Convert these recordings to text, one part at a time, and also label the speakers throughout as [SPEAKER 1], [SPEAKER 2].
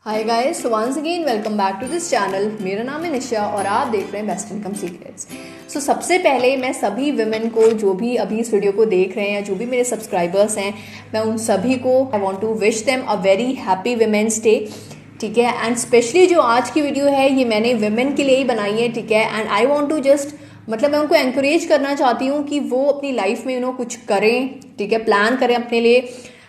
[SPEAKER 1] Hi guys, so once again welcome back to this channel. मेरा नाम है निशा और आप देख रहे हैं बेस्ट इनकम सीक्रेट्स। सो सबसे पहले मैं सभी विमेन को जो भी अभी इस वीडियो को देख रहे हैं या जो भी मेरे सब्सक्राइबर्स हैं, मैं उन सभी को I want to wish them a very happy women's day. ठीक है, एंड स्पेशली जो आज की वीडियो है ये मैंने विमेन के लिए ही बनाई है। ठीक है, and I want to just मैं उनको एनकरेज करना चाहती हूँ कि वो अपनी लाइफ में कुछ करें। ठीक है, प्लान करें अपने लिए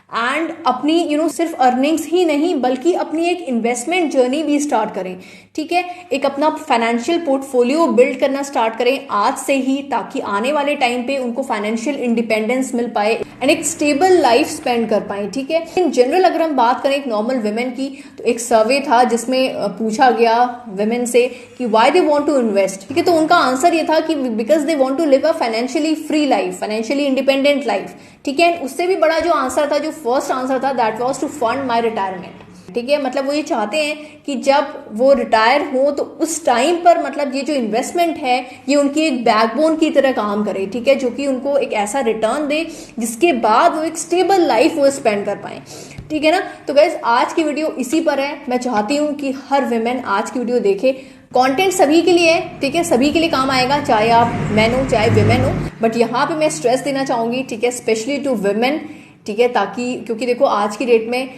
[SPEAKER 1] एंड अपनी सिर्फ अर्निंग्स ही नहीं बल्कि अपनी एक इन्वेस्टमेंट जर्नी भी स्टार्ट करें। ठीक है, एक अपना फाइनेंशियल पोर्टफोलियो बिल्ड करना स्टार्ट करें आज से ही, ताकि आने वाले टाइम पे उनको फाइनेंशियल इंडिपेंडेंस मिल पाए एंड एक स्टेबल लाइफ स्पेंड कर पाए। ठीक है, इन जनरल अगर हम बात करें एक नॉर्मल वुमेन की, तो एक सर्वे था जिसमें पूछा गया वुमेन से कि why they want to invest. ठीक है, तो उनका आंसर ये था कि because they want to live a financially free life, financially independent life. ठीक है, उससे भी बड़ा जो आंसर था, जो फर्स्ट आंसर था, that was to fund my retirement. ठीक है, वो ये चाहते हैं कि जब वो रिटायर हो तो उस टाइम पर ये जो इन्वेस्टमेंट है ये उनकी एक बैकबोन की तरह काम करे। ठीक है, जो कि उनको एक ऐसा रिटर्न दे जिसके बाद वो एक स्टेबल लाइफ वो स्पेंड कर पाए। ठीक है ना, तो गाइस आज की वीडियो इसी पर है। मैं चाहती हूँ कि हर विमेन आज की वीडियो देखे। कंटेंट सभी के लिए है, ठीक है, सभी के लिए काम आएगा, चाहे आप मैन हो चाहे विमेन हो, बट यहाँ पे मैं स्ट्रेस देना चाहूंगी। ठीक है, स्पेशली टू विमेन। ठीक है, ताकि क्योंकि देखो आज की डेट में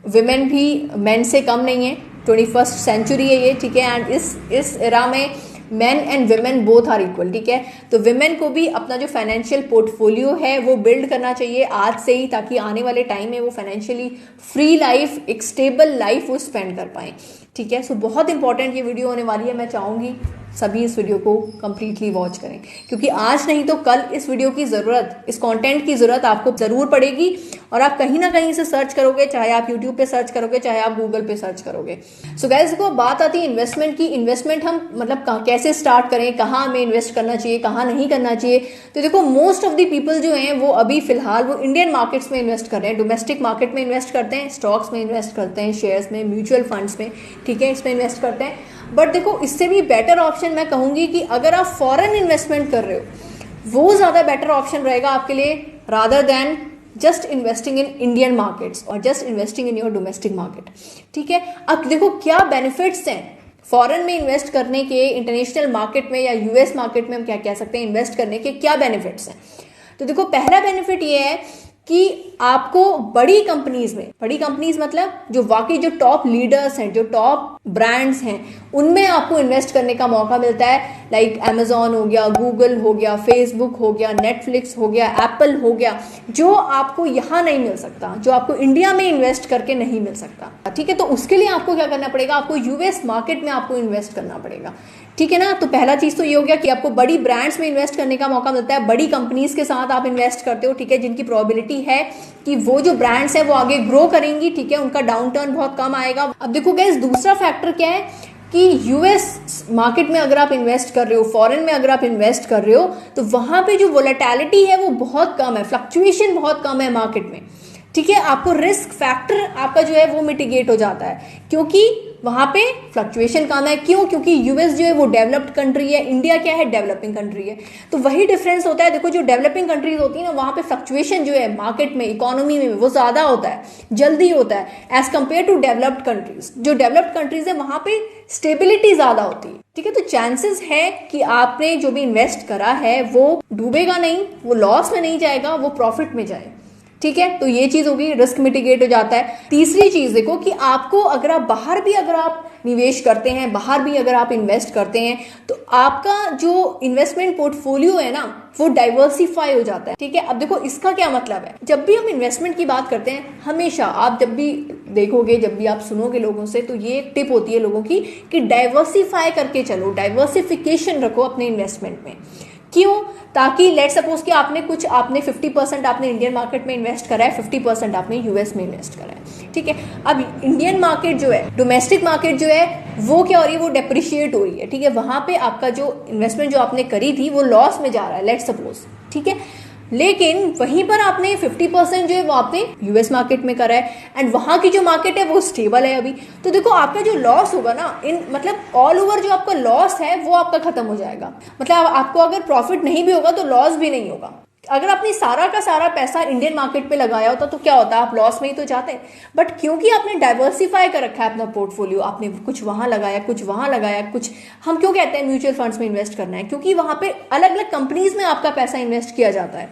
[SPEAKER 1] विमेन भी मेन से कम नहीं है, 21st सेंचुरी है ये। ठीक है, एंड इस एरा में men and women both are equal. ठीक है, तो विमेन को भी अपना जो फाइनेंशियल पोर्टफोलियो है वो बिल्ड करना चाहिए आज से ही, ताकि आने वाले टाइम में वो फाइनेंशियली फ्री लाइफ, एक स्टेबल लाइफ वो स्पेंड कर पाए। ठीक है, सो बहुत इंपॉर्टेंट ये वीडियो होने वाली है। मैं चाहूंगी सभी इस वीडियो को कंप्लीटली वॉच करें, क्योंकि आज नहीं तो कल इस वीडियो की जरूरत, इस कंटेंट की जरूरत आपको जरूर पड़ेगी और आप कहीं ना कहीं से सर्च करोगे, चाहे आप यूट्यूब पे सर्च करोगे चाहे आप गूगल पे सर्च करोगे। सो गाइस, देखो बात आती है इन्वेस्टमेंट की। इन्वेस्टमेंट हम कैसे स्टार्ट करें, कहाँ हमें इन्वेस्ट करना चाहिए, कहाँ नहीं करना चाहिए। तो देखो मोस्ट ऑफ द पीपल जो हैं वो अभी फिलहाल वो इंडियन मार्केट्स में इन्वेस्ट कर रहे हैं, डोमेस्टिक मार्केट में इन्वेस्ट करते हैं, स्टॉक्स में इन्वेस्ट करते हैं, शेयर्स में, म्यूचुअल फंड्स में। ठीक है, इसमें इन्वेस्ट करते हैं। बट देखो इससे भी बेटर ऑप्शन मैं कहूंगी कि अगर आप फॉरेन इन्वेस्टमेंट कर रहे हो वो ज्यादा बेटर ऑप्शन रहेगा आपके लिए, rather than just investing in Indian markets और just investing in your domestic market. ठीक है, अब देखो क्या बेनिफिट्स हैं फॉरेन में इन्वेस्ट करने के, इंटरनेशनल मार्केट में या यूएस मार्केट में हम क्या कह सकते हैं इन्वेस्ट करने के क्या बेनिफिट्स हैं। तो देखो पहला बेनिफिट ये है कि आपको बड़ी कंपनीज में, बड़ी कंपनीज जो वाकई जो टॉप लीडर्स हैं, जो टॉप ब्रांड्स हैं, उनमें आपको इन्वेस्ट करने का मौका मिलता है। लाइक अमेजॉन हो गया, गूगल हो गया, फेसबुक हो गया, नेटफ्लिक्स हो गया, एप्पल हो गया, जो आपको यहाँ नहीं मिल सकता, जो आपको इंडिया में इन्वेस्ट करके नहीं मिल सकता। ठीक है, तो उसके लिए आपको क्या करना पड़ेगा, आपको यूएस मार्केट में आपको इन्वेस्ट करना पड़ेगा। ठीक है ना, तो पहला चीज तो ये हो गया कि आपको बड़ी ब्रांड्स में इन्वेस्ट करने का मौका मिलता है, बड़ी कंपनीज के साथ आप इन्वेस्ट करते हो। ठीक है, जिनकी प्रोबेबिलिटी है कि वो जो ब्रांड्स है वो आगे ग्रो करेंगी। ठीक है, उनका डाउन टर्न बहुत कम आएगा। अब देखो गाइस, दूसरा फैक्टर क्या है कि यूएस मार्केट में अगर आप इन्वेस्ट कर रहे हो, फॉरेन में अगर आप इन्वेस्ट कर रहे हो, तो वहां पे जो वोलेटिलिटी है वो बहुत कम है, फ्लक्चुएशन बहुत कम है मार्केट में। ठीक है, आपको रिस्क फैक्टर आपका जो है वो मिटिगेट हो जाता है, क्योंकि वहां पे फ्लक्चुएशन कम है। क्यों? क्योंकि यूएस जो है वो डेवलप्ड कंट्री है, इंडिया क्या है, डेवलपिंग कंट्री है। तो वही डिफरेंस होता है। देखो जो डेवलपिंग कंट्रीज होती है ना, वहां पे फ्लक्चुएशन जो है मार्केट में, इकोनॉमी में, वो ज्यादा होता है, जल्दी होता है as compare to developed countries. जो डेवलप्ड कंट्रीज है वहां पे स्टेबिलिटी ज्यादा होती है। ठीक है, तो चांसेस है कि आपने जो भी इन्वेस्ट करा है वो डूबेगा नहीं, वो लॉस में नहीं जाएगा, वो प्रॉफिट में जाए। ठीक है, तो ये चीज होगी, रिस्क मिटिगेट हो जाता है। तीसरी चीज देखो कि आपको अगर आप बाहर भी अगर आप निवेश करते हैं, बाहर भी अगर आप इन्वेस्ट करते हैं, तो आपका जो इन्वेस्टमेंट पोर्टफोलियो है ना वो डाइवर्सिफाई हो जाता है। ठीक है, अब देखो इसका क्या मतलब है। जब भी हम इन्वेस्टमेंट की बात करते हैं, हमेशा आप जब भी देखोगे, जब भी आप सुनोगे लोगों से, तो ये एक टिप होती है लोगों की कि डाइवर्सिफाई करके चलो, डाइवर्सिफिकेशन रखो अपने इन्वेस्टमेंट में। क्यों? ताकि लेट सपोज कि आपने 50% आपने इंडियन मार्केट में इन्वेस्ट करा है, 50% आपने यूएस में इन्वेस्ट करा है। ठीक है, अब इंडियन मार्केट जो है, डोमेस्टिक मार्केट जो है, वो क्या हो रही है, वो डेप्रिशिएट हो रही है। ठीक है, वहां पे आपका जो इन्वेस्टमेंट जो आपने करी थी वो लॉस में जा रहा है, लेट सपोज। ठीक है, लेकिन वहीं पर आपने 50% जो है वो आपने यूएस मार्केट में करा है, एंड वहां की जो मार्केट है वो स्टेबल है अभी। तो देखो आपका जो लॉस होगा ना, इन ऑल ओवर जो आपका लॉस है वो आपका खत्म हो जाएगा। आपको अगर प्रॉफिट नहीं भी होगा तो लॉस भी नहीं होगा। अगर आपने सारा का सारा पैसा इंडियन मार्केट पे लगाया होता तो क्या होता, आप लॉस में ही तो जाते। बट क्योंकि आपने डाइवर्सिफाई कर रखा है अपना पोर्टफोलियो, आपने कुछ वहां लगाया, कुछ वहां लगाया, कुछ, हम क्यों कहते हैं म्यूचुअल फंड्स में इन्वेस्ट करना है, क्योंकि वहां पे अलग अलग कंपनीज में आपका पैसा इन्वेस्ट किया जाता है,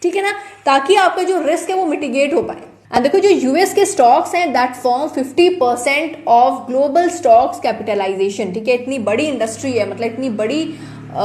[SPEAKER 1] ठीक है ना, ताकि आपका जो रिस्क है वो मिटिगेट हो पाए। एंड देखो जो यूएस के स्टॉक्स हैं that form 50% of global stocks capitalization, ठीक है, इतनी बड़ी इंडस्ट्री है, मतलब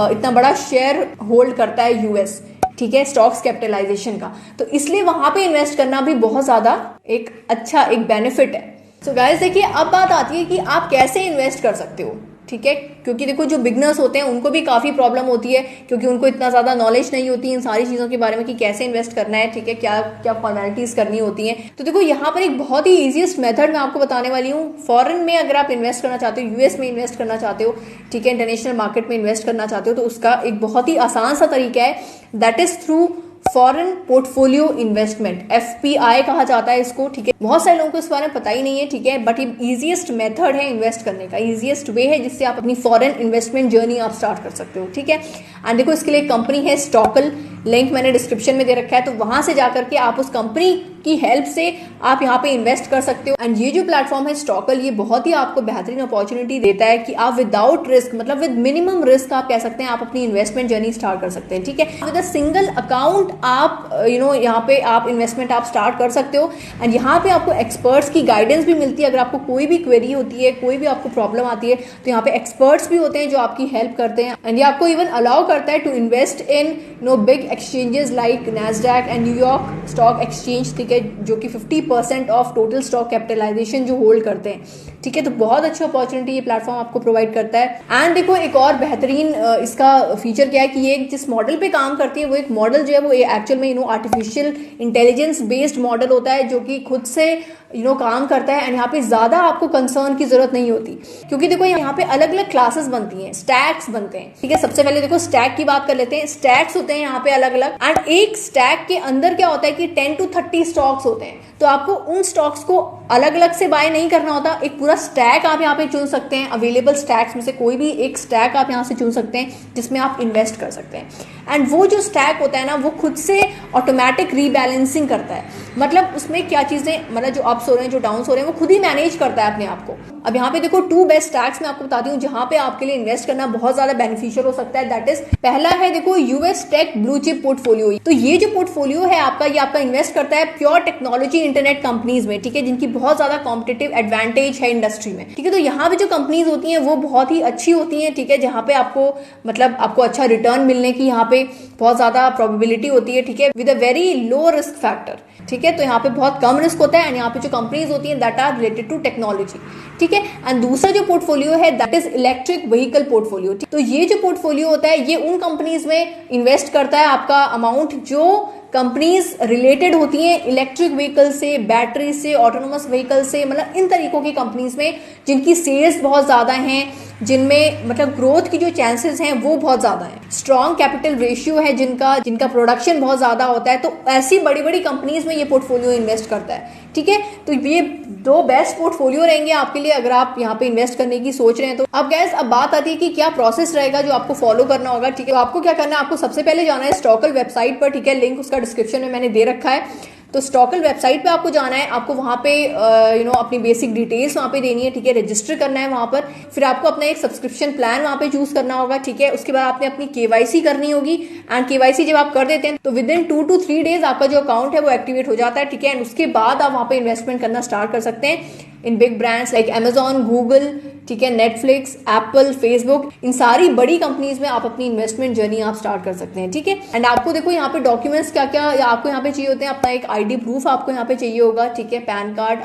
[SPEAKER 1] इतना बड़ा शेयर होल्ड करता है यूएस, ठीक है, स्टॉक्स कैपिटलाइजेशन का, तो इसलिए वहां पे इन्वेस्ट करना भी बहुत ज्यादा एक अच्छा एक बेनिफिट है। सो गाइस देखिए, अब बात आती है कि आप कैसे इन्वेस्ट कर सकते हो, ठीक है, क्योंकि देखो जो बिगनर्स होते हैं उनको भी काफी प्रॉब्लम होती है, क्योंकि उनको इतना ज्यादा नॉलेज नहीं होती इन सारी चीजों के बारे में कि कैसे इन्वेस्ट करना है, ठीक है, क्या क्या फॉर्मेलिटीज करनी होती हैं। तो देखो यहाँ पर एक बहुत ही इजीएस्ट मेथड मैं आपको बताने वाली हूँ। फॉरेन में अगर आप इन्वेस्ट करना चाहते हो, यूएस में इन्वेस्ट करना चाहते हो, ठीक है, इंटरनेशनल मार्केट में इन्वेस्ट करना चाहते हो, तो उसका एक बहुत ही आसान सा तरीका है, that is through foreign portfolio investment, FPI कहा जाता है इसको, ठीक है। बहुत सारे लोगों को इस बारे में पता ही नहीं है, ठीक है, बट ये इजीएस्ट मेथड है इन्वेस्ट करने का, इजीएस्ट वे है जिससे आप अपनी फॉरेन इन्वेस्टमेंट जर्नी आप स्टार्ट कर सकते हो, ठीक है। एंड देखो इसके लिए कंपनी है स्टॉकल, लिंक मैंने डिस्क्रिप्शन में दे रखा है, तो वहां से जाकर के आप उस कंपनी की हेल्प से आप यहाँ पे इन्वेस्ट कर सकते हो। एंड ये जो प्लेटफॉर्म है स्टॉकल, ये बहुत ही आपको बेहतरीन अपॉर्चुनिटी देता है कि आप विदाउट रिस्क, मतलब विद मिनिमम रिस्क आप कह सकते हैं, आप अपनी इन्वेस्टमेंट जर्नी स्टार्ट कर सकते हैं, ठीक है। विद अ सिंगल अकाउंट आप यहाँ पे आप इन्वेस्टमेंट आप स्टार्ट कर सकते हो। एंड यहाँ पे आपको एक्सपर्ट्स की गाइडेंस भी मिलती है, अगर आपको कोई भी क्वेरी होती है, कोई भी आपको प्रॉब्लम आती है, तो यहाँ पे एक्सपर्ट्स भी होते हैं जो आपकी हेल्प करते हैं। एंड ये आपको इवन अलाउ करता है to invest in big exchanges like Nasdaq and New York stock exchange, ठीक है, जो कि 50% ऑफ टोटल स्टॉक कैपिटलाइजेशन जो होल्ड करते हैं, ठीक है। तो बहुत अच्छी अपॉर्चुनिटी ये प्लेटफॉर्म आपको प्रोवाइड करता है। एंड देखो एक और बेहतरीन इसका फीचर क्या है कि ये जिस मॉडल पे काम करती है, वो एक मॉडल जो है वो एक्चुअल में आर्टिफिशियल इंटेलिजेंस बेस्ड मॉडल होता है, जो कि खुद से काम करता है। एंड यहाँ पे ज्यादा आपको कंसर्न की जरूरत नहीं होती, क्योंकि देखो यहाँ पे अलग अलग क्लासेस बनती हैं, स्टैक्स बनते हैं, ठीक है। सबसे पहले देखो स्टैक की बात कर लेते हैं। स्टैक्स होते हैं यहाँ पे अलग अलग, एंड एक स्टैक के अंदर क्या होता है कि 10 to 30 स्टॉक्स होते हैं, तो आपको उन स्टॉक्स को अलग अलग से बाय नहीं करना होता, एक पूरा स्टैक आप यहाँ पे चुन सकते हैं। अवेलेबल स्टैक्स में से कोई भी एक स्टैक आप यहाँ से चुन सकते हैं जिसमें आप इन्वेस्ट कर सकते हैं। एंड वो जो स्टैक होता है ना, वो खुद से ऑटोमेटिक रीबैलेंसिंग करता है, मतलब उसमें क्या चीजें, मतलब जो अप्स हो रहे हैं, जो डाउन्स हो रहे हैं, वो खुद ही मैनेज करता है अपने आप को। अब यहाँ पे देखो 2 बेस्ट स्टैक्स मैं आपको बताती हूँ जहां पे आपके लिए इन्वेस्ट करना बहुत ज्यादा बेनिफिशियल हो सकता है। दैट इज, पहला है देखो US tech blue chip portfolio. तो ये जो पोर्टफोलियो है आपका, ये आपका इन्वेस्ट करता है प्योर टेक्नोलॉजी इंटरनेट कंपनीज में, ठीक है, जिनकी बहुत ज्यादा कॉम्पिटिटिव एडवांटेज है इंडस्ट्री में, ठीक है। तो यहाँ पे जो कंपनीज होती हैं वो बहुत ही अच्छी होती हैं, ठीक है, जहाँ पे आपको अच्छा रिटर्न मिलने की यहाँ पे बहुत ज्यादा प्रोबेबिलिटी होती है, ठीक है, with a very low risk factor, ठीक है। तो यहाँ पे बहुत कम रिस्क होता है। एंड यहाँ पे जो कंपनीज होती हैं that are related to technology, ठीक है। एंड दूसरा जो पोर्टफोलियो है that is electric vehicle portfolio. तो ये जो पोर्टफोलियो होता है, ये उन कंपनीज में इन्वेस्ट करता है आपका अमाउंट जो कंपनीज रिलेटेड होती हैं इलेक्ट्रिक व्हीकल से, बैटरी से, ऑटोनोमस व्हीकल से, मतलब इन तरीकों की कंपनीज में जिनकी सेल्स बहुत ज्यादा हैं, जिनमें मतलब ग्रोथ की जो चांसेस हैं वो बहुत ज्यादा हैं, स्ट्रॉन्ग कैपिटल रेशियो है जिनका प्रोडक्शन बहुत ज्यादा होता है। तो ऐसी बड़ी बड़ी कंपनीज में ये पोर्टफोलियो इन्वेस्ट करता है, ठीक है। तो ये 2 बेस्ट पोर्टफोलियो रहेंगे आपके लिए अगर आप यहाँ पे इन्वेस्ट करने की सोच रहे हैं तो। अब गैस, अब बात आती है कि क्या प्रोसेस रहेगा जो आपको फॉलो करना होगा, ठीक है। तो आपको क्या करना है, आपको सबसे पहले जाना है स्टॉकल वेबसाइट पर, ठीक है, लिंक उसका डिस्क्रिप्शन में मैंने दे रखा है। तो स्टॉकल वेबसाइट पे आपको जाना है, आपको वहां पे अपनी बेसिक डिटेल्स वहां पे देनी है, ठीक है, रजिस्टर करना है वहां पर। फिर आपको अपना एक सब्सक्रिप्शन प्लान वहां पे चूज करना होगा, ठीक है। उसके बाद आपने अपनी केवाईसी करनी होगी। एंड केवाईसी जब आप कर देते हैं तो विद इन 2 to 3 डेज आपका जो अकाउंट है वो एक्टिवेट हो जाता है, ठीक है। एंड उसके बाद आप वहां पे इन्वेस्टमेंट करना स्टार्ट कर सकते हैं in big brands like Amazon, Google, ठीक है, नेटफ्लिक्स, एप्पल, फेसबुक, इन सारी बड़ी कंपनीज में आप अपनी इन्वेस्टमेंट जर्नी आप स्टार्ट कर सकते हैं, ठीक है। एंड आपको देखो यहाँ पे डॉक्यूमेंट्स क्या क्या आपको यहाँ पे चाहिए होते हैं। अपना एक आईडी प्रूफ आपको यहाँ पे चाहिए होगा, ठीक है, पैन कार्ड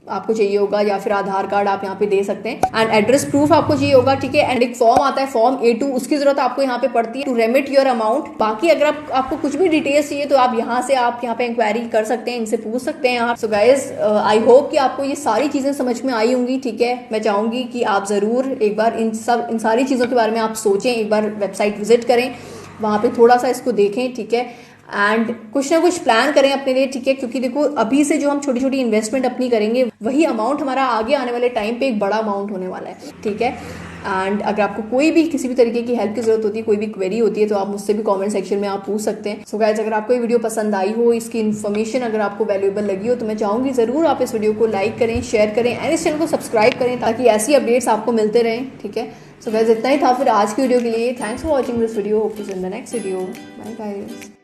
[SPEAKER 1] आपको चाहिए होगा, या फिर आधार कार्ड आप यहाँ पे दे सकते हैं। एंड एड्रेस प्रूफ आपको चाहिए होगा, ठीक है। एंड एक फॉर्म आता है फॉर्म A2, उसकी जरूरत आपको यहाँ पे पड़ती है टू रेमिट योर अमाउंट। बाकी अगर आपको कुछ भी डिटेल्स चाहिए तो आप यहाँ पे इंक्वायरी कर सकते हैं, इनसे पूछ सकते हैं आप। सो गाइज, आई होप कि आपको ये सारी चीजें समझ में आई होंगी, ठीक है। मैं चाहूंगी कि आप जरूर एक बार इन सारी चीजों के बारे में आप सोचें, एक बार वेबसाइट विजिट करें, वहां पे थोड़ा सा इसको देखें, ठीक है। एंड कुछ ना कुछ प्लान करें अपने लिए, ठीक है, क्योंकि देखो अभी से जो हम छोटी छोटी इन्वेस्टमेंट अपनी करेंगे वही अमाउंट हमारा आगे आने वाले टाइम पे एक बड़ा अमाउंट होने वाला है, ठीक है। एंड अगर आपको कोई भी किसी भी तरीके की हेल्प की जरूरत होती है, कोई भी क्वेरी होती है, तो आप मुझसे भी कमेंट सेक्शन में आप पूछ सकते हैं। सो गाइस, अगर आपको ये वीडियो पसंद आई हो, इसकी इन्फॉर्मेशन अगर आपको वैल्यूएबल लगी हो, तो मैं चाहूंगी जरूर आप इस वीडियो को लाइक करें, शेयर करें एंड इस चैनल को सब्सक्राइब करें ताकि ऐसी अपडेट्स आपको मिलते रहें। ठीक है, सो गाइस इतना ही था फिर आज की वीडियो के लिए। Thanks for watching this video, hope to see in the next video. Bye guys.